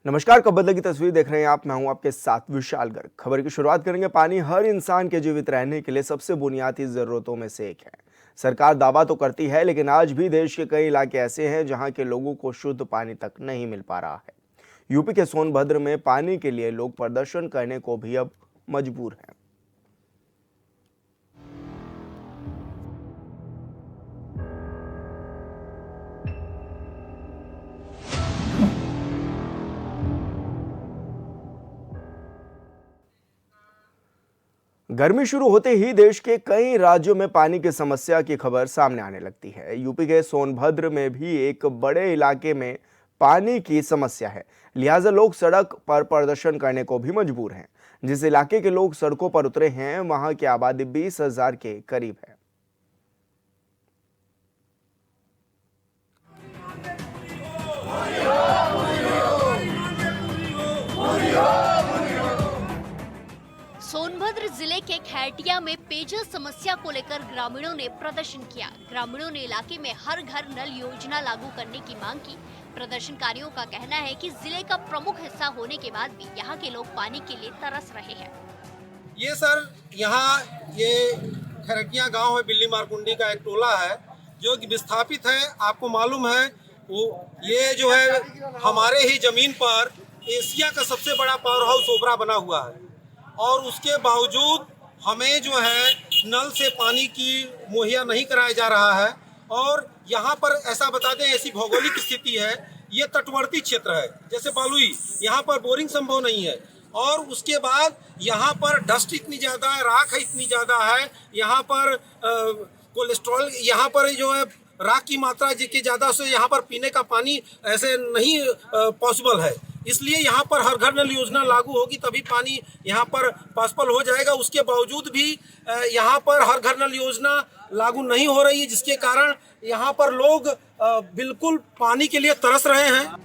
नमस्कार, कब बदले की तस्वीर देख रहे हैं आप। मैं हूं आपके साथ विशाल गर्ग। खबर की शुरुआत करेंगे। पानी हर इंसान के जीवित रहने के लिए सबसे बुनियादी जरूरतों में से एक है। सरकार दावा तो करती है, लेकिन आज भी देश के कई इलाके ऐसे हैं जहां के लोगों को शुद्ध पानी तक नहीं मिल पा रहा है। यूपी के सोनभद्र में पानी के लिए लोग प्रदर्शन करने को भी अब मजबूर हैं। गर्मी शुरू होते ही देश के कई राज्यों में पानी की समस्या की खबर सामने आने लगती है। यूपी के सोनभद्र में भी एक बड़े इलाके में पानी की समस्या है, लिहाजा लोग सड़क पर प्रदर्शन करने को भी मजबूर हैं। जिस इलाके के लोग सड़कों पर उतरे हैं, वहां की आबादी 20,000 के करीब है। सोनभद्र जिले के खैटिया में पेयजल समस्या को लेकर ग्रामीणों ने प्रदर्शन किया। ग्रामीणों ने इलाके में हर घर नल योजना लागू करने की मांग की। प्रदर्शनकारियों का कहना है कि जिले का प्रमुख हिस्सा होने के बाद भी यहाँ के लोग पानी के लिए तरस रहे हैं। ये सर यहाँ ये खैटिया गांव है, बिल्ली मारकुंडी का एक टोला है जो कि विस्थापित है। आपको मालूम है वो ये जो है हमारे ही जमीन पर एशिया का सबसे बड़ा पावर हाउस ओबरा बना हुआ है, और उसके बावजूद हमें जो है नल से पानी की मुहैया नहीं कराया जा रहा है। और यहाँ पर ऐसा बता दें, ऐसी भौगोलिक स्थिति है, ये तटवर्ती क्षेत्र है जैसे बालुई, यहाँ पर बोरिंग संभव नहीं है। और उसके बाद यहाँ पर डस्ट इतनी ज़्यादा है, राख इतनी ज़्यादा है, यहाँ पर कोलेस्ट्रॉल, यहाँ पर जो है राख की मात्रा जितनी ज़्यादा से यहाँ पर पीने का पानी ऐसे नहीं पॉसिबल है। इसलिए यहाँ पर हर घर नल योजना लागू होगी तभी पानी यहाँ पर पॉसिबल हो जाएगा। उसके बावजूद भी यहाँ पर हर घर नल योजना लागू नहीं हो रही है, जिसके कारण यहाँ पर लोग बिल्कुल पानी के लिए तरस रहे हैं।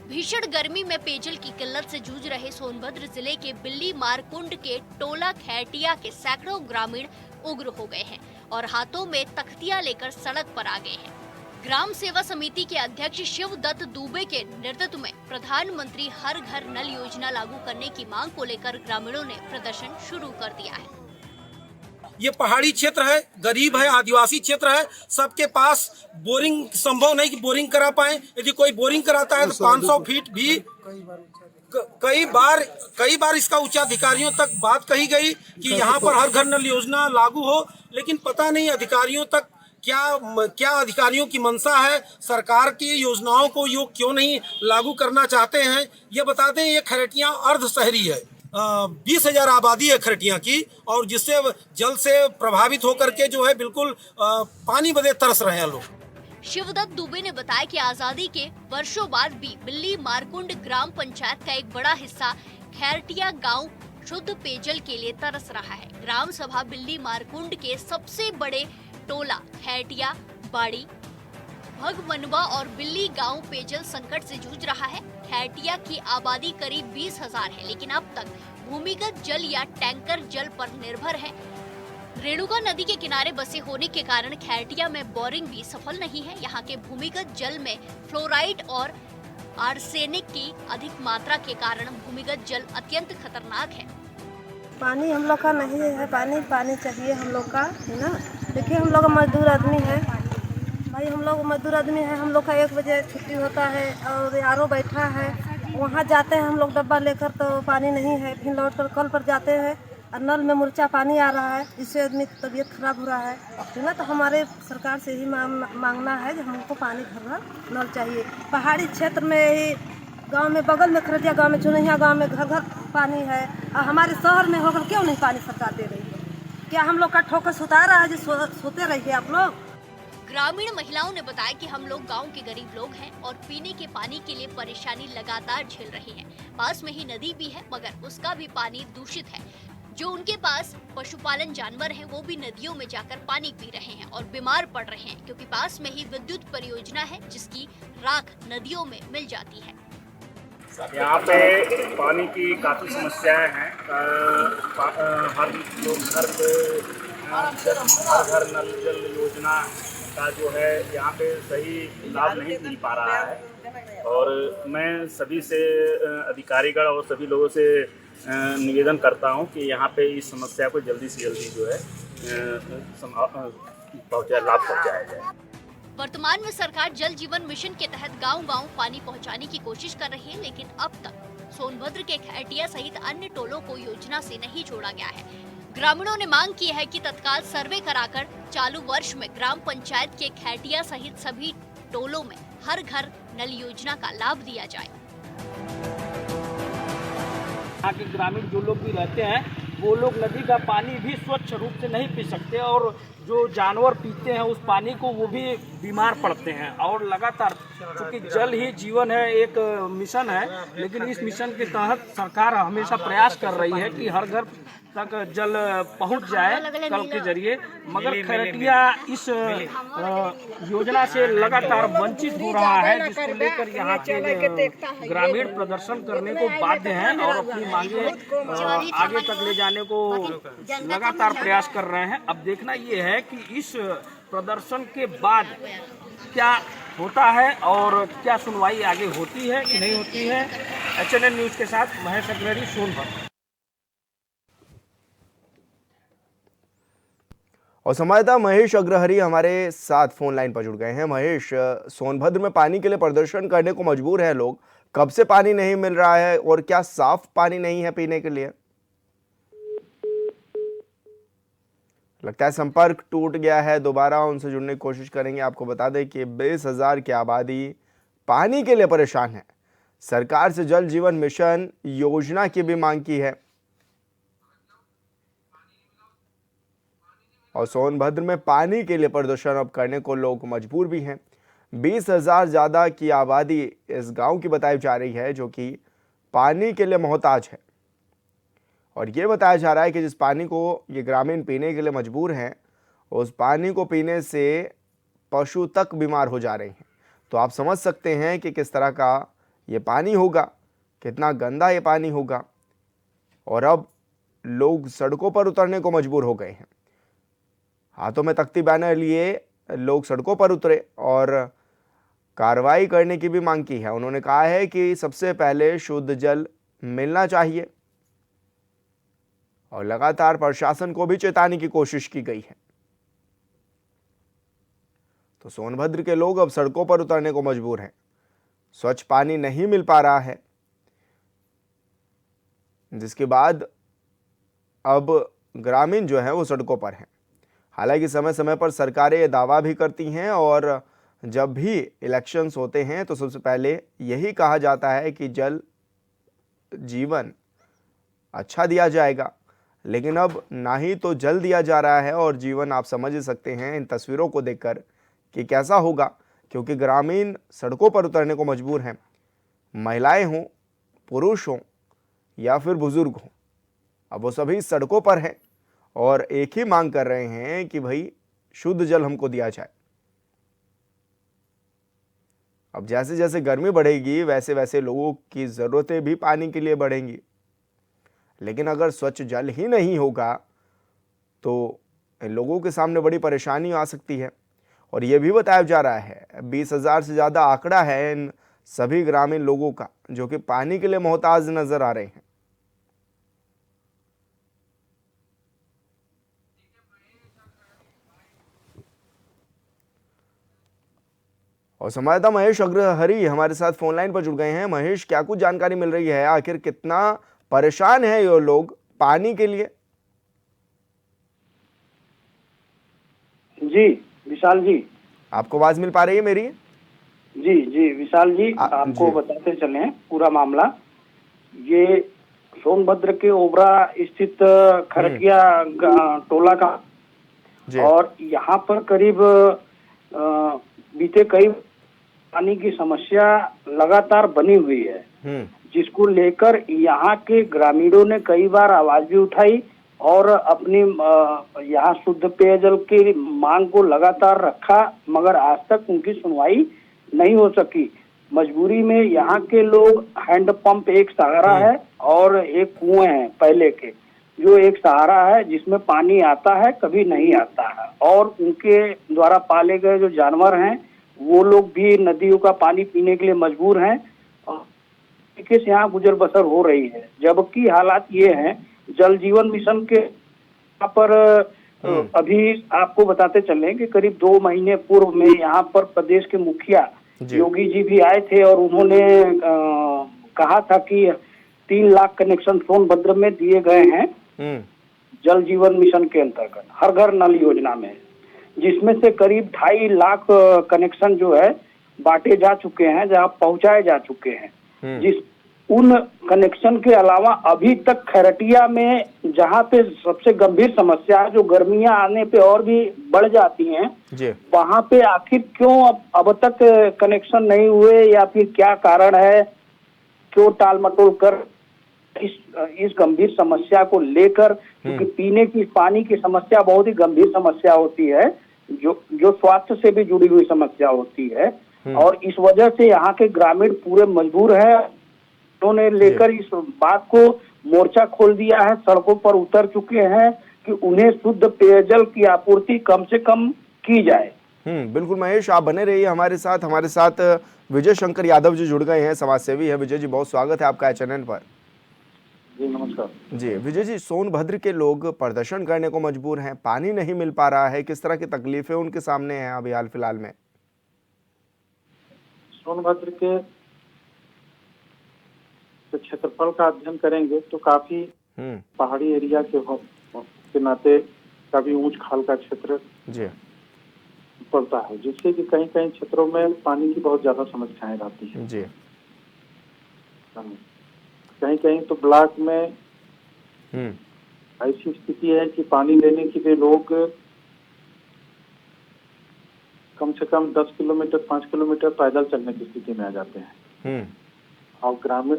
भीषण गर्मी में पेयजल की किल्लत से जूझ रहे सोनभद्र जिले के बिल्ली मारकुंड के टोला खैटिया के सैकड़ों ग्रामीण उग्र हो गए हैं और हाथों में तख्तियां लेकर सड़क पर आ गए हैं। ग्राम सेवा समिति के अध्यक्ष शिवदत्त दुबे के नेतृत्व में प्रधानमंत्री हर घर नल योजना लागू करने की मांग को लेकर ग्रामीणों ने प्रदर्शन शुरू कर दिया है। ये पहाड़ी क्षेत्र है, गरीब है, आदिवासी क्षेत्र है, सबके पास बोरिंग संभव नहीं कि बोरिंग करा पाए। यदि कोई बोरिंग कराता है तो 500 फीट भी कई बार इसका उच्चाधिकारियों तक बात कही गई कि यहाँ पर हर घर नल योजना लागू हो, लेकिन पता नहीं अधिकारियों तक क्या अधिकारियों की मंशा है। सरकार की योजनाओं को ये क्यों नहीं लागू करना चाहते हैं। ये बता दें, ये खैटिया अर्ध शहरी है, 20,000 आबादी है खैटिया की, और जिससे जल से प्रभावित होकर के जो है बिल्कुल पानी बदे तरस रहे हैं लोग। शिवदत्त दुबे ने बताया कि आजादी के वर्षों बाद भी बिल्ली मारकुंड ग्राम पंचायत का एक बड़ा हिस्सा खैटिया गांव शुद्ध पेयजल के लिए तरस रहा है। ग्राम सभा बिल्ली मारकुंड के सबसे बड़े टोला खैटिया, बाड़ी, भगवनवा और बिल्ली गांव पेयजल संकट से जूझ रहा है। खैटिया की आबादी करीब 20,000 है, लेकिन अब तक भूमिगत जल या टैंकर जल पर निर्भर है। रेणुका नदी के किनारे बसे होने के कारण खैटिया में बोरिंग भी सफल नहीं है। यहाँ के भूमिगत जल में फ्लोराइड और आर्सेनिक की अधिक मात्रा के कारण भूमिगत जल अत्यंत खतरनाक है। पानी हम लोग का नहीं है, पानी चाहिए हम लोग का, है ना। देखिए हम लोग मजदूर आदमी है भाई, हम लोग मजदूर आदमी है। हम लोग का 1 बजे छुट्टी होता है और आरओ बैठा है, वहाँ जाते हैं हम लोग डब्बा लेकर तो पानी नहीं है। फिर लौट कर कल पर जाते हैं और नल में मुर्चा पानी आ रहा है, इससे आदमी की तबीयत खराब हो रहा है ना। तो हमारे सरकार से ही मांगना है कि हमको पानी भरना नल चाहिए। पहाड़ी क्षेत्र में ही गांव में, बगल में खरदिया गांव में, चुनैया गांव में घर घर पानी है, और हमारे शहर में होकर क्यों नहीं पानी सरकार दे रही है? क्या हम लोग का ठोकर सुता रहा है जो सोते रहिए आप लोग? ग्रामीण महिलाओं ने बताया कि हम लोग गांव के गरीब लोग हैं और पीने के पानी के लिए परेशानी लगातार झेल रहे हैं। पास में ही नदी भी है, मगर उसका भी पानी दूषित है। जो उनके पास पशुपालन जानवर हैं, वो भी नदियों में जाकर पानी पी रहे हैं और बीमार पड़ रहे हैं, क्योंकि पास में ही विद्युत परियोजना है जिसकी राख नदियों में मिल जाती है। यहाँ पे पानी की काफ़ी समस्याएं हैं। हर लोग हर घर नल जल योजना का जो है यहाँ पे सही लाभ नहीं मिल पा रहा है। और मैं सभी से अधिकारीगण और सभी लोगों से निवेदन करता हूं कि यहाँ पे इस समस्या को जल्दी से जल्दी जो है लाभ पहुँचाया जाए। वर्तमान में सरकार जल जीवन मिशन के तहत गांव-गांव पानी पहुंचाने की कोशिश कर रही है, लेकिन अब तक सोनभद्र के खैरटिया सहित अन्य टोलों को योजना से नहीं जोड़ा गया है। ग्रामीणों ने मांग की है कि तत्काल सर्वे कराकर चालू वर्ष में ग्राम पंचायत के खैरटिया सहित सभी टोलों में हर घर नल योजना का लाभ दिया जाए। यहाँ के ग्रामीण जो लोग भी रहते हैं वो लोग नदी का पानी भी स्वच्छ रूप से नहीं पी सकते और जो जानवर पीते हैं उस पानी को वो भी बीमार पड़ते हैं। और लगातार क्योंकि जल ही जीवन है, एक मिशन है, लेकिन इस मिशन के तहत सरकार हमेशा प्रयास कर रही है कि हर घर तक जल पहुंच जाए कल के जरिए, मगर खैरटिया इस योजना से लगातार वंचित हो रहा है, जिसको लेकर यहाँ के ग्रामीण प्रदर्शन करने को बाध्य हैं और अपनी मांगे आगे तक ले जाने को लगातार प्रयास कर रहे हैं। अब देखना ये है कि इस प्रदर्शन के बाद क्या होता है और क्या सुनवाई आगे होती है कि नहीं होती है। HNN न्यूज के साथ महेश अग्रहरी, सोनभद्र। और संवाददाता महेश अग्रहरी हमारे साथ फोन लाइन पर जुड़ गए हैं। महेश, सोनभद्र में पानी के लिए प्रदर्शन करने को मजबूर है लोग, कब से पानी नहीं मिल रहा है और क्या साफ पानी नहीं है पीने के लिए? लगता है संपर्क टूट गया है, दोबारा उनसे जुड़ने की कोशिश करेंगे। आपको बता दें कि 20,000 की आबादी पानी के लिए परेशान है। सरकार से जल जीवन मिशन योजना की भी मांग की है और सोनभद्र में पानी के लिए प्रदर्शन अब करने को लोग मजबूर भी हैं। 20,000 ज़्यादा की आबादी इस गांव की बताई जा रही है जो कि पानी के लिए मोहताज है और ये बताया जा रहा है कि जिस पानी को ये ग्रामीण पीने के लिए मजबूर हैं, उस पानी को पीने से पशु तक बीमार हो जा रहे हैं। तो आप समझ सकते हैं कि किस तरह का ये पानी होगा, कितना गंदा ये पानी होगा। और अब लोग सड़कों पर उतरने को मजबूर हो गए हैं। हाथों में तख्ती बैनर लिए लोग सड़कों पर उतरे और कार्रवाई करने की भी मांग की है। उन्होंने कहा है कि सबसे पहले शुद्ध जल मिलना चाहिए और लगातार प्रशासन को भी चेताने की कोशिश की गई है। तो सोनभद्र के लोग अब सड़कों पर उतरने को मजबूर हैं। स्वच्छ पानी नहीं मिल पा रहा है, जिसके बाद अब ग्रामीण जो है वो सड़कों पर हैं। हालांकि समय समय पर सरकारें ये दावा भी करती हैं और जब भी इलेक्शंस होते हैं तो सबसे पहले यही कहा जाता है कि जल जीवन अच्छा दिया जाएगा, लेकिन अब ना ही तो जल दिया जा रहा है और जीवन आप समझ सकते हैं इन तस्वीरों को देखकर कि कैसा होगा, क्योंकि ग्रामीण सड़कों पर उतरने को मजबूर हैं। महिलाएं हों, पुरुष हों या फिर बुजुर्ग हों, अब वो सभी सड़कों पर हैं और एक ही मांग कर रहे हैं कि भाई शुद्ध जल हमको दिया जाए। अब जैसे जैसे गर्मी बढ़ेगी वैसे वैसे लोगों की ज़रूरतें भी पानी के लिए बढ़ेंगी, लेकिन अगर स्वच्छ जल ही नहीं होगा तो इन लोगों के सामने बड़ी परेशानी आ सकती है। और ये भी बताया जा रहा है 20,000 से ज़्यादा आंकड़ा है इन सभी ग्रामीण लोगों का जो कि पानी के लिए मोहताज नजर आ रहे हैं। और संवाददाता महेश अग्रहरी हमारे साथ फोन लाइन पर जुड़ गए हैं। महेश, क्या कुछ जानकारी मिल रही है, आखिर कितना परेशान है ये लोग पानी के लिए? जी विशाल जी, आपको आवाज मिल पा रही है मेरी? जी जी विशाल जी, आपको बताते चले पूरा मामला। ये सोनभद्र के ओबरा स्थित खरकिया टोला का और यहाँ पर करीब बीते कई पानी की समस्या लगातार बनी हुई है, जिसको लेकर यहाँ के ग्रामीणों ने कई बार आवाज भी उठाई और अपनी यहाँ शुद्ध पेयजल की मांग को लगातार रखा, मगर आज तक उनकी सुनवाई नहीं हो सकी। मजबूरी में यहाँ के लोग हैंडपंप एक सहारा है और एक कुएं हैं पहले के, जो एक सहारा है जिसमें पानी आता है कभी नहीं आता है, और उनके द्वारा पाले गए जो जानवर हैं वो लोग भी नदियों का पानी पीने के लिए मजबूर हैं और तरीके से यहाँ गुजर बसर हो रही है। जबकि हालात ये हैं, जल जीवन मिशन के यहाँ पर अभी आपको बताते चलें कि करीब 2 महीने पूर्व में यहाँ पर प्रदेश के मुखिया योगी जी भी आए थे और उन्होंने कहा था कि 3 लाख कनेक्शन सोनभद्र में दिए गए हैं जल जीवन मिशन के अंतर्गत हर घर नल योजना में, जिसमें से करीब 2.5 लाख कनेक्शन जो है बांटे जा चुके हैं, जहां पहुंचाए जा चुके हैं। जिस उन कनेक्शन के अलावा अभी तक खैरटिया में जहां पे सबसे गंभीर समस्या है, जो गर्मियां आने पे और भी बढ़ जाती हैं, वहां पे आखिर क्यों अब तक कनेक्शन नहीं हुए या फिर क्या कारण है, क्यों टाल मटोल कर इस गंभीर समस्या को लेकर, क्योंकि पीने की पानी की समस्या बहुत ही गंभीर समस्या होती है, जो स्वास्थ्य से भी जुड़ी हुई समस्या होती है, और इस वजह से यहाँ के ग्रामीण पूरे मजबूर है। उन्होंने लेकर इस बात को मोर्चा खोल दिया है, सड़कों पर उतर चुके हैं कि उन्हें शुद्ध पेयजल की आपूर्ति कम से कम की जाए। बिल्कुल महेश, आप बने रहिए हमारे साथ विजय शंकर यादव जी जुड़ गए हैं, समाजसेवी है। विजय जी, बहुत स्वागत है आपका चैनल पर। जी नमस्कार। जी विजय जी, सोनभद्र के लोग प्रदर्शन करने को मजबूर हैं, पानी नहीं मिल पा रहा है, किस तरह की तकलीफें उनके सामने हैं अभी हाल फिलहाल में? सोनभद्र के क्षेत्रफल का अध्ययन करेंगे तो काफी पहाड़ी एरिया के नाते काफी ऊंच खाल का क्षेत्र जी पड़ता है, जिससे कि कहीं कहीं क्षेत्रों में पानी की बहुत ज्यादा समस्याएं रहती है जी। कहीं कहीं तो ब्लॉक में ऐसी स्थिति है कि पानी लेने के लिए लोग कम से कम 10 किलोमीटर 5 किलोमीटर पैदल चलने की स्थिति में आ जाते हैं। और ग्रामीण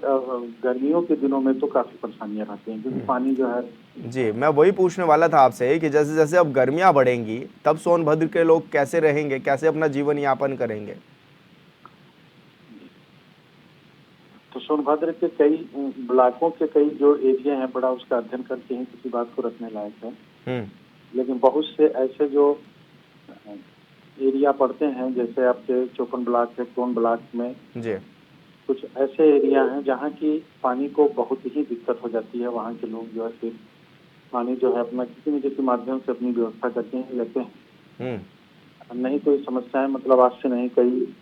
गर्मियों के दिनों में तो काफी परेशानियां रहती हैं, क्योंकि पानी जो है जी, मैं वही पूछने वाला था आपसे कि जैसे जैसे अब गर्मियां बढ़ेंगी तब सोनभद्र के लोग कैसे रहेंगे, कैसे अपना जीवन यापन करेंगे? तो सोनभद्र के कई ब्लॉकों के कई जो एरिया हैं, बड़ा उसका अध्ययन करके ही किसी बात को रखने लायक है। लेकिन बहुत से ऐसे जो एरिया पड़ते हैं, जैसे आपके चौपन ब्लॉक है, टोन ब्लॉक में जी कुछ ऐसे एरिया हैं जहाँ की पानी को बहुत ही दिक्कत हो जाती है। वहाँ के लोग जो है फिर पानी जो है अपना किसी न किसी माध्यम से अपनी व्यवस्था करके ही लेते हैं। नहीं कोई समस्याएं मतलब आज से नहीं, कई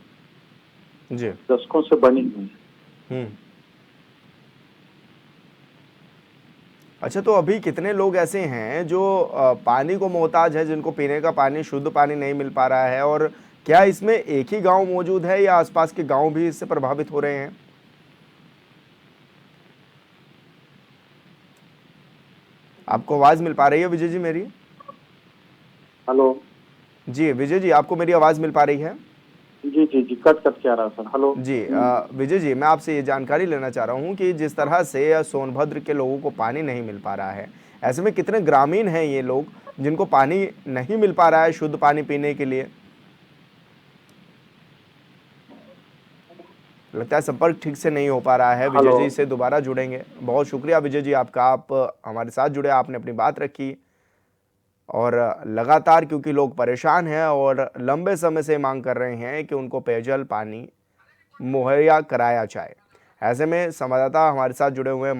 जी दशकों से बनी हुई है। अच्छा, तो अभी कितने लोग ऐसे हैं जो पानी को मोहताज है, जिनको पीने का पानी, शुद्ध पानी नहीं मिल पा रहा है, और क्या इसमें एक ही गांव मौजूद है या आसपास के गांव भी इससे प्रभावित हो रहे हैं? आपको आवाज मिल पा रही है विजय जी मेरी? हेलो जी विजय जी, आपको मेरी आवाज मिल पा रही है? जी जी जी, कट कट के आ रहा सर। हेलो जी विजय जी, मैं आपसे ये जानकारी लेना चाह रहा हूँ कि जिस तरह से सोनभद्र के लोगों को पानी नहीं मिल पा रहा है, ऐसे में कितने ग्रामीण हैं ये लोग जिनको पानी नहीं मिल पा रहा है शुद्ध पानी पीने के लिए? लगता है संपर्क ठीक से नहीं हो पा रहा है। विजय जी से दोबारा जुड़ेंगे। बहुत शुक्रिया विजय जी आपका, आप हमारे साथ जुड़े, आपने अपनी बात रखी, और लगातार क्योंकि लोग परेशान हैं और लंबे समय से मांग कर रहे हैं कि उनको पेयजल पानी मुहैया कराया जाए। ऐसे में संवाददाता हमारे साथ जुड़े हुए हैं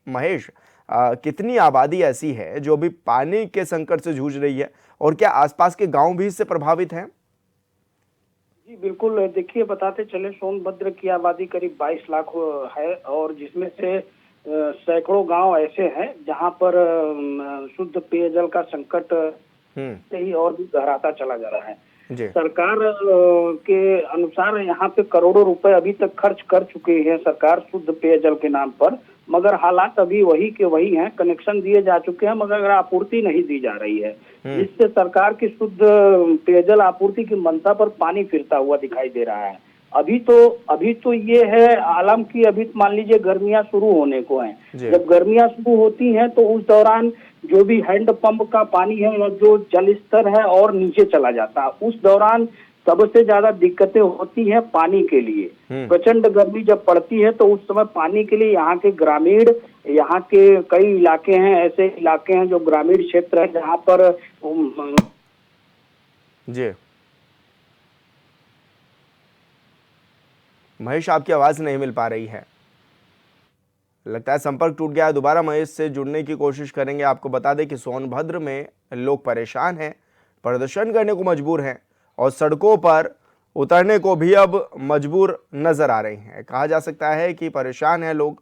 महेश, कितनी आबादी ऐसी है जो भी पानी के संकट से जूझ रही है, और क्या आसपास के गांव भी इससे प्रभावित हैं? जी बिल्कुल, देखिए बताते चले, सोनभद्र की आबादी करीब 22 लाख है, और जिसमें से सैकड़ों गांव ऐसे हैं जहां पर शुद्ध पेयजल का संकट से ही और भी गहराता चला जा रहा है। सरकार के अनुसार यहाँ पे करोड़ों रुपए अभी तक खर्च कर चुकी है सरकार शुद्ध पेयजल के नाम पर, मगर हालात अभी वही के वही हैं। कनेक्शन दिए जा चुके हैं मगर आपूर्ति नहीं दी जा रही है, जिससे सरकार की शुद्ध पेयजल आपूर्ति की मंशा पर पानी फिरता हुआ दिखाई दे रहा है। अभी तो ये है आलम की, अभी मान लीजिए गर्मियां शुरू होने को हैं। जब गर्मियां शुरू होती हैं तो उस दौरान जो भी हैंड पंप का पानी है, जो जल स्तर है और नीचे चला जाता है, उस दौरान सबसे ज्यादा दिक्कतें होती हैं पानी के लिए। प्रचंड गर्मी जब पड़ती है तो उस समय पानी के लिए यहाँ के ग्रामीण, यहाँ के कई इलाके हैं, ऐसे इलाके हैं जो ग्रामीण क्षेत्र है जहाँ पर जी महेश, आपकी आवाज़ नहीं मिल पा रही है, लगता है संपर्क टूट गया है। दोबारा महेश से जुड़ने की कोशिश करेंगे। आपको बता दें कि सोनभद्र में लोग परेशान हैं, प्रदर्शन करने को मजबूर हैं और सड़कों पर उतरने को भी अब मजबूर नजर आ रहे हैं। कहा जा सकता है कि परेशान हैं लोग।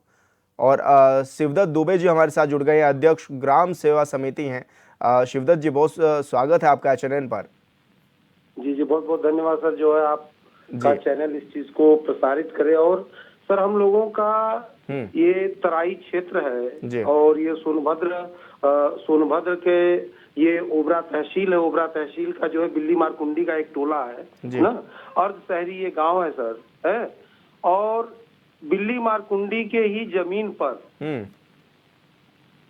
और शिवदत्त दुबे जी हमारे साथ जुड़ गए हैं, अध्यक्ष ग्राम सेवा समिति हैं। शिवदत्त जी, बहुत स्वागत है आपका चैनल पर। जी बहुत बहुत धन्यवाद सर, जो है आपका चैनल इस चीज को प्रसारित करे। और सर, हम लोगों का ये तराई क्षेत्र है और ये सोनभद्र के ये ओबरा तहसील है। ओबरा तहसील का जो है बिल्ली मारकुंडी का एक टोला है ना, अर्ध शहरी ये गांव है सर, है। और बिल्ली मारकुंडी के ही जमीन पर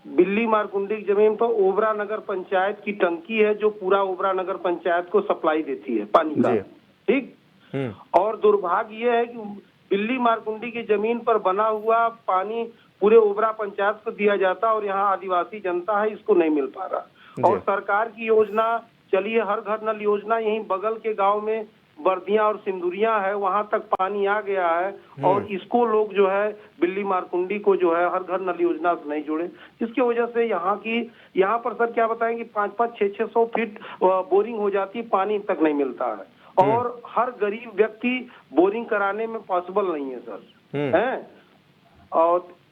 बिल्ली मारकुंडी की जमीन पर ओबरा नगर पंचायत की टंकी है, जो पूरा ओबरा नगर पंचायत को सप्लाई देती है पानी का, ठीक। और दुर्भाग्य ये है कि बिल्ली मारकुंडी की जमीन पर बना हुआ पानी पूरे ओबरा पंचायत को दिया जाता और यहाँ आदिवासी जनता है, इसको नहीं मिल पा रहा। और सरकार की योजना चलिए, हर घर नल योजना, यहीं बगल के गांव में बर्दियां और सिंदुरिया है, वहां तक पानी आ गया है और इसको लोग जो है बिल्ली मारकुंडी को जो है हर घर नल योजना से नहीं जोड़े, जिसकी वजह से यहाँ पर सर क्या बताएं कि 500-600 फीट बोरिंग हो जाती है, पानी तक नहीं मिलता है। और हर गरीब व्यक्ति बोरिंग कराने में पॉसिबल नहीं है सर, है।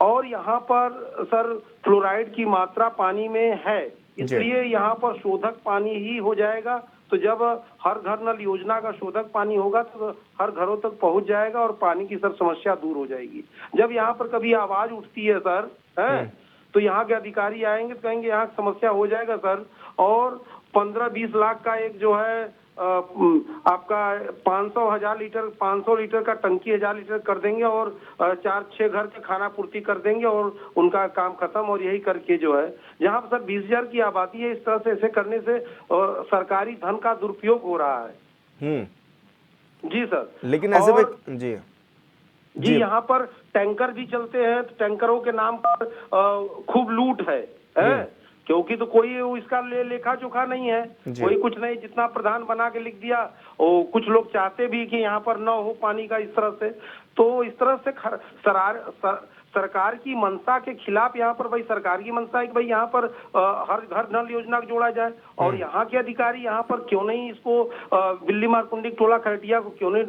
और यहाँ पर सर फ्लोराइड की मात्रा पानी में है, इसलिए यहाँ पर शोधक पानी ही हो जाएगा। तो जब हर घर नल योजना का शोधक पानी होगा तो हर घरों तक पहुंच जाएगा और पानी की सर समस्या दूर हो जाएगी। जब यहाँ पर कभी आवाज उठती है सर, है, तो यहाँ के अधिकारी आएंगे तो कहेंगे यहाँ समस्या हो जाएगा सर। और 15-20 लाख का एक जो है आपका 500 लीटर का टंकी 1000 लीटर कर देंगे और 4-6 घर के खाना पूर्ति कर देंगे और उनका काम खत्म। और यही करके जो है, जहाँ पर सर 20,000 की आबादी है, इस तरह से ऐसे करने से सरकारी धन का दुरुपयोग हो रहा है। जी सर। लेकिन ऐसे में जी यहाँ पर टैंकर भी चलते हैं, तो टैंकरों के नाम पर खूब लूट है। क्योंकि तो कोई इसका लेखा जोखा नहीं है, कोई कुछ नहीं, जितना प्रधान बना के लिख दिया। और कुछ लोग चाहते भी कि यहाँ पर न हो पानी का, इस तरह से। तो इस तरह से सरकार की मंशा के खिलाफ यहाँ पर, भाई सरकार की मंशा है कि भाई यहाँ पर हर घर नल योजना को जोड़ा जाए, और यहाँ के अधिकारी यहाँ पर क्यों नहीं इसको बिल्ली मारकुंडी टोला खरटिया को क्यों नहीं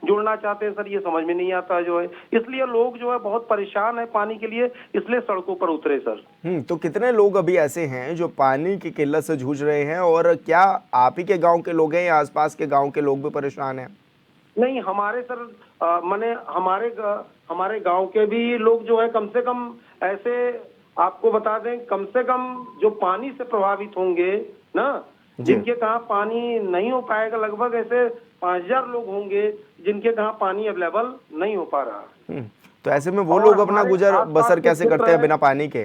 जोड़ना चाहते हैं सर, ये समझ में नहीं आता जो है। इसलिए लोग जो है बहुत परेशान है पानी के लिए, इसलिए सड़कों पर उतरे सर। तो कितने लोग अभी ऐसे हैं जो पानी की किल्लत से जूझ रहे हैं, और क्या आप ही के गाँव के लोग हैं या आसपास के गाँव के लोग भी परेशान हैं? नहीं, हमारे सर माने हमारे गांव के भी लोग जो है, कम से कम ऐसे आपको बता दें, कम से कम जो पानी से प्रभावित होंगे ना, जिनके कहाँ पानी नहीं हो पाएगा, लगभग ऐसे 5000 लोग होंगे जिनके कहाँ पानी अवेलेबल नहीं हो पा रहा। तो ऐसे में वो लोग अपना गुजर बसर कैसे करते हैं बिना पानी के?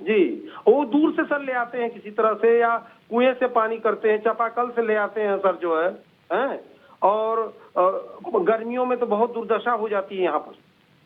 जी, वो दूर से सर ले आते हैं किसी तरह से, या कुएं से पानी करते हैं, चापाकल से ले आते हैं सर जो है। और गर्मियों में तो बहुत दुर्दशा हो जाती है यहाँ पर,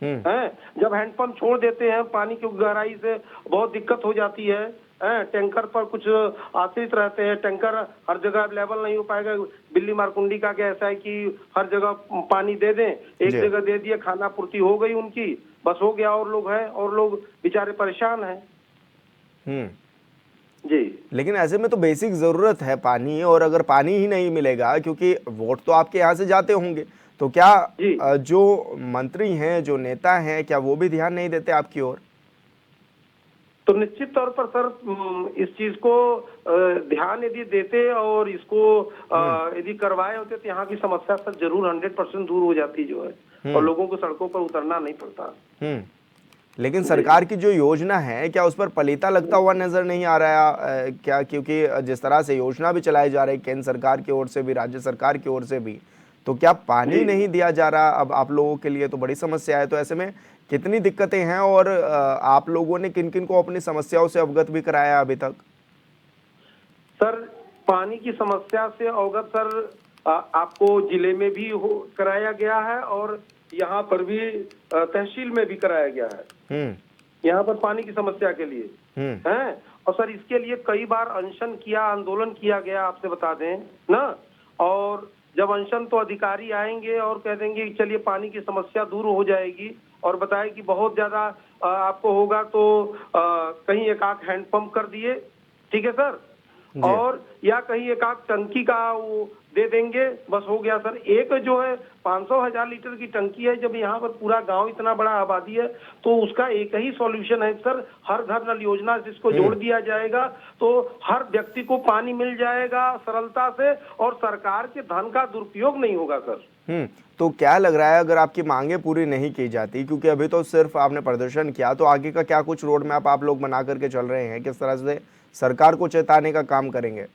हैं। जब हैंडपंप छोड़ देते हैं, पानी की गहराई से बहुत दिक्कत हो जाती है। टैंकर पर कुछ आश्रित रहते हैं, टैंकर हर जगह अवेलेबल नहीं हो पाएगा। बिल्ली मारकुंडी का क्या ऐसा है कि हर जगह पानी दे दें, एक जगह दे दिए, खाना पूर्ति हो गई उनकी, बस हो गया। और लोग हैं, और लोग बेचारे परेशान हैं। जी, लेकिन ऐसे में तो बेसिक जरूरत है पानी, और अगर पानी ही नहीं मिलेगा, क्योंकि वोट तो आपके यहाँ से जाते होंगे, तो क्या जो मंत्री हैं, जो नेता हैं, क्या वो भी ध्यान नहीं देते आपकी ओर? तो निश्चित तौर पर सर इस चीज को ध्यान यदि देते और इसको यदि करवाए होते तो यहाँ की समस्या सर जरूर 100% दूर हो जाती जो है, और लोगों को सड़कों पर उतरना नहीं पड़ता। लेकिन सरकार की जो योजना है, क्या उस पर पलीता लगता हुआ नजर नहीं आ रहा है क्या? क्योंकि जिस तरह से योजना भी चलाई जा रही है केंद्र सरकार की ओर से भी, राज्य सरकार की ओर से भी, तो क्या पानी नहीं दिया जा रहा अब आप लोगों के लिए? तो बड़ी समस्या है। तो ऐसे में कितनी दिक्कतें हैं, और आप लोगों ने किन किन को अपनी समस्याओं से अवगत भी कराया अभी तक? सर पानी की समस्या से अवगत सर आपको जिले में भी कराया गया है, और यहाँ पर भी तहसील में भी कराया गया है, यहाँ पर पानी की समस्या के लिए हैं। और सर इसके लिए कई बार अनशन किया, आंदोलन किया गया, आपसे बता दें ना। और जब अनशन तो अधिकारी आएंगे और कह देंगे कि चलिए पानी की समस्या दूर हो जाएगी, और बताए कि बहुत ज्यादा आपको होगा तो कहीं एक आध हैंडपंप कर दिए, ठीक है सर, और या कहीं एक आध टंकी का वो दे देंगे, बस हो गया सर। एक जो है 500,000 लीटर की टंकी है, जब यहाँ पर पूरा गांव इतना बड़ा आबादी है तो उसका एक ही सॉल्यूशन है सर, हर घर नल योजना से इसको जोड़ दिया जाएगा तो हर व्यक्ति को पानी मिल जाएगा सरलता से, और सरकार के धन का दुरुपयोग नहीं होगा सर। तो क्या लग रहा है अगर आपकी मांगे पूरी नहीं की जाती, क्योंकि अभी तो सिर्फ आपने प्रदर्शन किया, तो आगे का क्या कुछ रोड मैप आप लोग बना करके चल रहे हैं, किस तरह से सरकार को चेताने का काम करेंगे?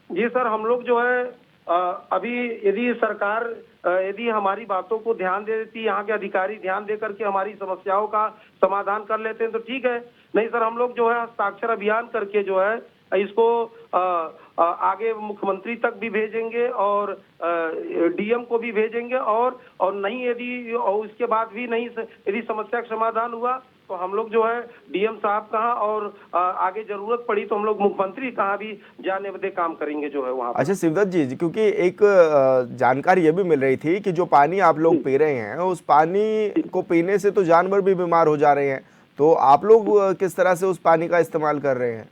जी सर, हम लोग जो है अभी यदि सरकार यदि हमारी बातों को ध्यान दे देती, यहाँ के अधिकारी ध्यान दे करके हमारी समस्याओं का समाधान कर लेते हैं तो ठीक है, नहीं सर हम लोग जो है हस्ताक्षर अभियान करके जो है इसको आगे मुख्यमंत्री तक भी भेजेंगे और डीएम को भी भेजेंगे, और नहीं यदि और इसके बाद भी नहीं यदि समस्या का समाधान हुआ तो हम लोग जो है डीएम साहब कहाँ और आगे जरूरत पड़ी तो हम लोग मुख्यमंत्री कहाँ भी जाने बदे काम करेंगे जो है वहाँ। अच्छा शिवदत्त जी, क्योंकि एक जानकारी ये भी मिल रही थी कि जो पानी आप लोग पी रहे हैं उस पानी को पीने से तो जानवर भी बीमार हो जा रहे हैं, तो आप लोग किस तरह से उस पानी का इस्तेमाल कर रहे हैं?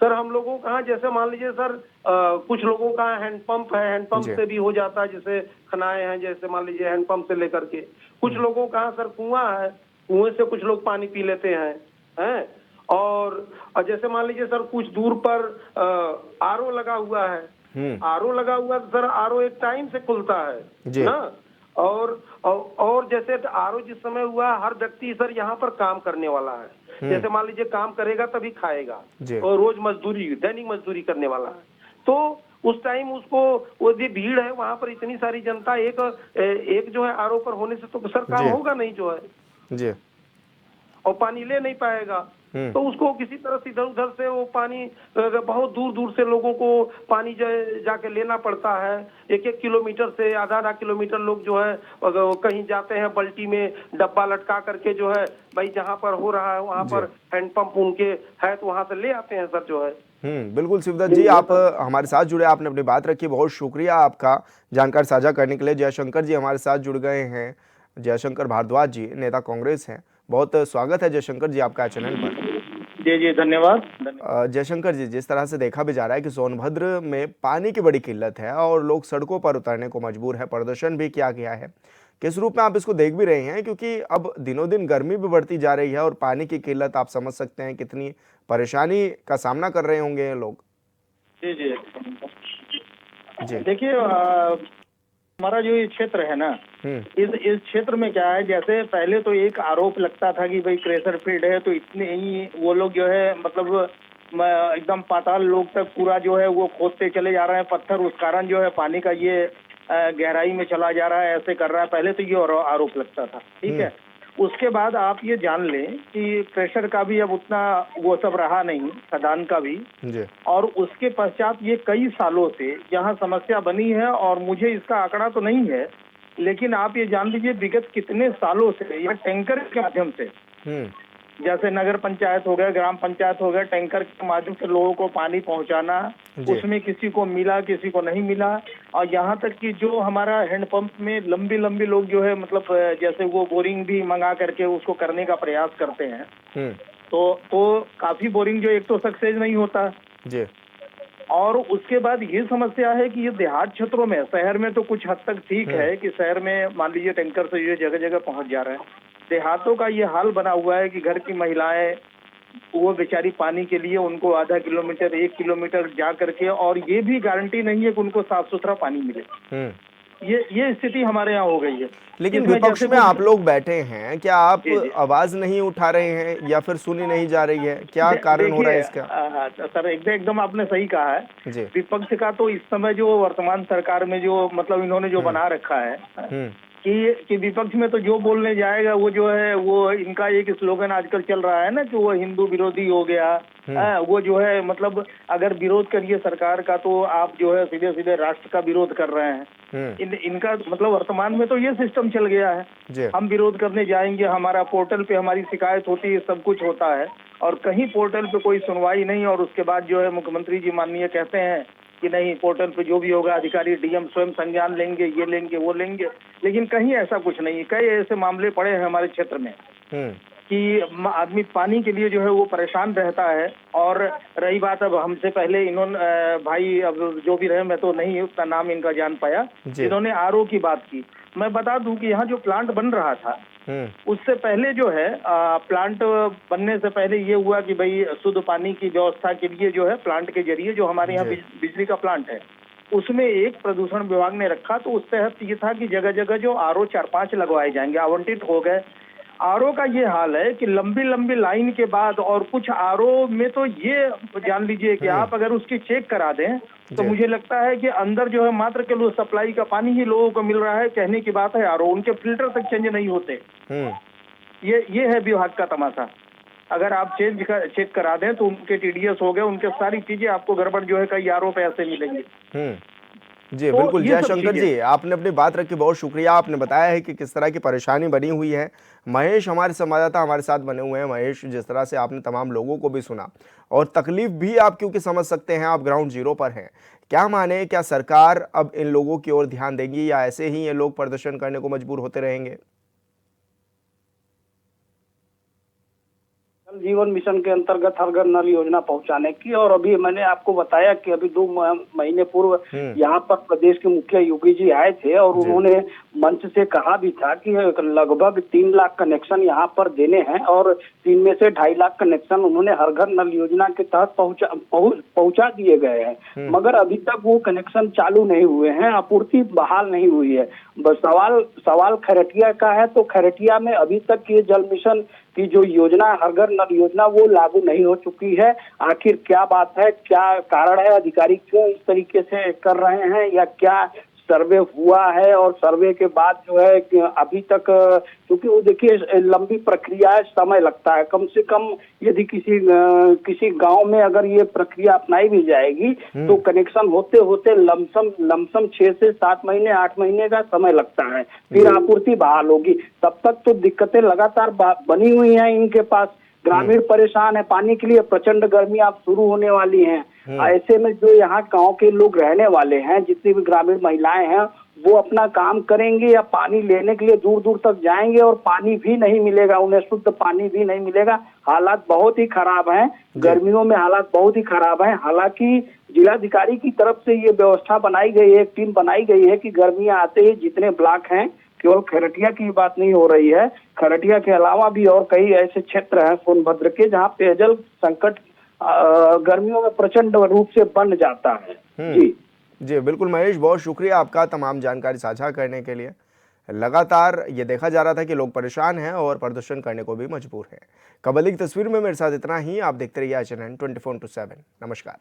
सर हम लोगों का जैसे मान लीजिए सर कुछ लोगों का हैंडपंप है, हैंडपंप से भी हो जाता है, जैसे खनाए हैं, जैसे मान लीजिए हैंडपंप से लेकर के, कुछ लोगों का सर कुआं है, कुएं से कुछ लोग पानी पी लेते हैं, और जैसे मान लीजिए सर कुछ दूर पर आरओ लगा हुआ है, आरओ लगा हुआ तो सर आरओ एक टाइम से खुलता है ना, और जैसे आरओ जिस समय हुआ हर व्यक्ति सर यहाँ पर काम करने वाला है, जैसे मान लीजिए काम करेगा तभी खाएगा, और रोज मजदूरी दैनिक मजदूरी करने वाला है, तो उस टाइम उसको वो भी भीड़ है वहां पर, इतनी सारी जनता एक जो है आरओ पर होने से तो सर काम होगा नहीं जो है जी, और पानी ले नहीं पाएगा, तो उसको किसी तरह से इधर उधर से वो पानी बहुत दूर दूर से लोगों को पानी जाके लेना पड़ता है, 1-1 किलोमीटर से आधा किलोमीटर लोग जो है कहीं जाते हैं बल्टी में डब्बा लटका करके जो है भाई जहाँ पर हो रहा है वहाँ पर हैंडपंप उनके है तो वहाँ से ले आते हैं सर जो है। बिल्कुल शिवदत्त जी, आप हमारे साथ जुड़े, आपने अपनी बात रखी, बहुत शुक्रिया आपका जानकारी साझा करने के लिए। जयशंकर जी हमारे साथ जुड़ गए हैं, जयशंकर भारद्वाज जी नेता कांग्रेस हैं, बहुत स्वागत है जयशंकर जी आपका चैनल पर। जी धन्यवाद। जयशंकर जी, जिस तरह से देखा भी जा रहा है कि सोनभद्र में पानी की बड़ी किल्लत है और लोग सड़कों पर उतरने को मजबूर है, प्रदर्शन भी किया गया है, किस रूप में आप इसको देख भी रहे हैं, क्योंकि अब दिनों दिन गर्मी भी बढ़ती जा रही है और पानी की किल्लत आप समझ सकते हैं कितनी परेशानी का सामना कर रहे होंगे लोग। जी देखिए हमारा जो ये क्षेत्र है ना, इस क्षेत्र में क्या है, जैसे पहले तो एक आरोप लगता था कि भाई क्रेशर फील्ड है तो इतने ही वो लोग जो है मतलब एकदम पाताल लोग तक पूरा जो है वो खोदते चले जा रहे हैं पत्थर, उस कारण जो है पानी का ये गहराई में चला जा रहा है, ऐसे कर रहा है, पहले तो ये आरोप लगता था, ठीक है। उसके बाद आप ये जान लें कि प्रेशर का भी अब उतना वो सब रहा नहीं, खदान का भी, और उसके पश्चात ये कई सालों से यहाँ समस्या बनी है, और मुझे इसका आंकड़ा तो नहीं है लेकिन आप ये जान लीजिए विगत कितने सालों से यह टैंकर के माध्यम से, जैसे नगर पंचायत हो गया, ग्राम पंचायत हो गया, टैंकर के माध्यम से लोगों को पानी पहुंचाना, उसमें किसी को मिला किसी को नहीं मिला, और यहाँ तक कि जो हमारा हैंडपंप में लंबी लोग जो है मतलब जैसे वो बोरिंग भी मंगा करके उसको करने का प्रयास करते हैं, तो काफी बोरिंग जो एक तो सक्सेस नहीं होता जी। और उसके बाद ये समस्या है कि ये देहात क्षेत्रों में, शहर में तो कुछ हद तक ठीक है कि शहर में मान लीजिए टैंकर से ये जगह जगह पहुंच जा रहा है, देहातों का ये हाल बना हुआ है कि घर की महिलाएं वो बेचारी पानी के लिए उनको आधा किलोमीटर 1 किलोमीटर जा करके, और ये भी गारंटी नहीं है कि उनको साफ सुथरा पानी मिले, ये स्थिति हमारे यहाँ हो गई है। लेकिन विपक्ष में आप लोग बैठे हैं, क्या आप आवाज नहीं उठा रहे हैं या फिर सुनी नहीं जा रही है, क्या कारण हो रहा है इसका? सर एकदम आपने सही कहा है, विपक्ष का तो इस समय जो वर्तमान सरकार में जो मतलब इन्होंने जो बना रखा है कि विपक्ष में तो जो बोलने जाएगा वो जो है वो इनका एक स्लोगन आजकल चल रहा है ना कि वो हिंदू विरोधी हो गया, वो जो है मतलब अगर विरोध करिए सरकार का तो आप जो है सीधे सीधे राष्ट्र का विरोध कर रहे हैं। इनका मतलब वर्तमान में तो ये सिस्टम चल गया है, हम विरोध करने जाएंगे, हमारा पोर्टल पे हमारी शिकायत होती है, सब कुछ होता है, और कहीं पोर्टल पे कोई सुनवाई नहीं, और उसके बाद जो है मुख्यमंत्री जी माननीय कहते हैं कि नहीं पोर्टल पे जो भी होगा अधिकारी डीएम स्वयं संज्ञान लेंगे, ये लेंगे वो लेंगे, लेकिन कहीं ऐसा कुछ नहीं है। कई ऐसे मामले पड़े हैं हमारे क्षेत्र में कि आदमी पानी के लिए जो है वो परेशान रहता है। और रही बात अब हमसे पहले इन्होंने भाई अब जो भी रहे, मैं तो नहीं उतना नाम इनका जान पाया, इन्होंने आरओ की बात की। मैं बता दूं कि यहाँ जो प्लांट बन रहा था उससे पहले जो है प्लांट बनने से पहले ये हुआ कि भाई शुद्ध पानी की व्यवस्था के लिए जो है प्लांट के जरिए जो हमारे यहाँ बिजली का प्लांट है उसमें एक प्रदूषण विभाग ने रखा, तो उस तहत ये था कि जगह जगह जो आरओ 4-5 लगवाए जाएंगे, आवंटित हो गए। आरओ का ये हाल है कि लंबी लंबी लाइन के बाद, और कुछ आरओ में तो ये जान लीजिए कि आप अगर उसकी चेक करा दें तो मुझे लगता है कि अंदर जो है मात्र केवल सप्लाई का पानी ही लोगों को मिल रहा है। कहने की बात है आरओ, उनके फिल्टर तक चेंज नहीं होते। ये है विभाग का तमाशा। अगर आप चेक करा दें तो उनके टीडीएस हो गए, उनके सारी चीजें आपको गड़बड़ जो है कई आरओ पे ऐसे मिलेंगी। जी बिल्कुल जयशंकर जी, आपने अपनी बात रखी, बहुत शुक्रिया। आपने बताया है कि किस तरह की परेशानी बनी हुई है। महेश हमारे संवाददाता हमारे साथ बने हुए हैं। महेश, जिस तरह से आपने तमाम लोगों को भी सुना और तकलीफ भी आप क्योंकि समझ सकते हैं, आप ग्राउंड जीरो पर हैं, क्या माने, क्या सरकार अब इन लोगों की ओर ध्यान देगी या ऐसे ही ये लोग प्रदर्शन करने को मजबूर होते रहेंगे? जल जीवन मिशन के अंतर्गत हर घर नल योजना पहुंचाने की, और अभी मैंने आपको बताया कि अभी 2 महीने पूर्व यहाँ पर प्रदेश के मुखिया योगी जी आए थे और उन्होंने मंच से कहा भी था कि लगभग 3 लाख कनेक्शन यहाँ पर देने हैं और 3 में से 2.5 लाख कनेक्शन उन्होंने हर घर नल योजना के तहत पहुंचा दिए गए हैं। मगर अभी तक वो कनेक्शन चालू नहीं हुए हैं, आपूर्ति बहाल नहीं हुई है। बस सवाल खरटिया का है, तो खरटिया में अभी तक ये जल मिशन की जो योजना हर घर नल योजना वो लागू नहीं हो चुकी है। आखिर क्या बात है, क्या कारण है, अधिकारी क्यों इस तरीके से कर रहे हैं, या क्या सर्वे हुआ है और सर्वे के बाद जो है कि अभी तक, क्योंकि वो देखिए लंबी प्रक्रिया है, समय लगता है। कम से कम यदि किसी गांव में अगर ये प्रक्रिया अपनाई भी जाएगी तो कनेक्शन होते होते लमसम 6 से 7 महीने 8 महीने का समय लगता है, फिर आपूर्ति बहाल होगी। तब तक तो दिक्कतें लगातार बनी हुई हैं इनके पास। ग्रामीण परेशान है, पानी के लिए प्रचंड गर्मी अब शुरू होने वाली है। ऐसे में जो यहाँ गांव के लोग रहने वाले हैं, जितनी भी ग्रामीण महिलाएं हैं, वो अपना काम करेंगे या पानी लेने के लिए दूर दूर तक जाएंगे और पानी भी नहीं मिलेगा, उन्हें शुद्ध पानी भी नहीं मिलेगा। हालात बहुत ही खराब हैं, गर्मियों में हालात बहुत ही खराब हैं। हालांकि जिलाधिकारी की तरफ से ये व्यवस्था बनाई गई है, एक टीम बनाई गई है कि गर्मियां आते ही जितने ब्लॉक हैं, केवल खरटिया की बात नहीं हो रही है, खरटिया के अलावा भी और कई ऐसे क्षेत्र हैं सोनभद्र के जहाँ पेयजल संकट गर्मियों में प्रचंड रूप से बन जाता है। जी बिल्कुल महेश, बहुत शुक्रिया आपका तमाम जानकारी साझा करने के लिए। लगातार ये देखा जा रहा था कि लोग परेशान हैं और प्रदर्शन करने को भी मजबूर हैं। कबली की तस्वीर में मेरे साथ इतना ही। आप देखते रहिए HNN 24/7। नमस्कार।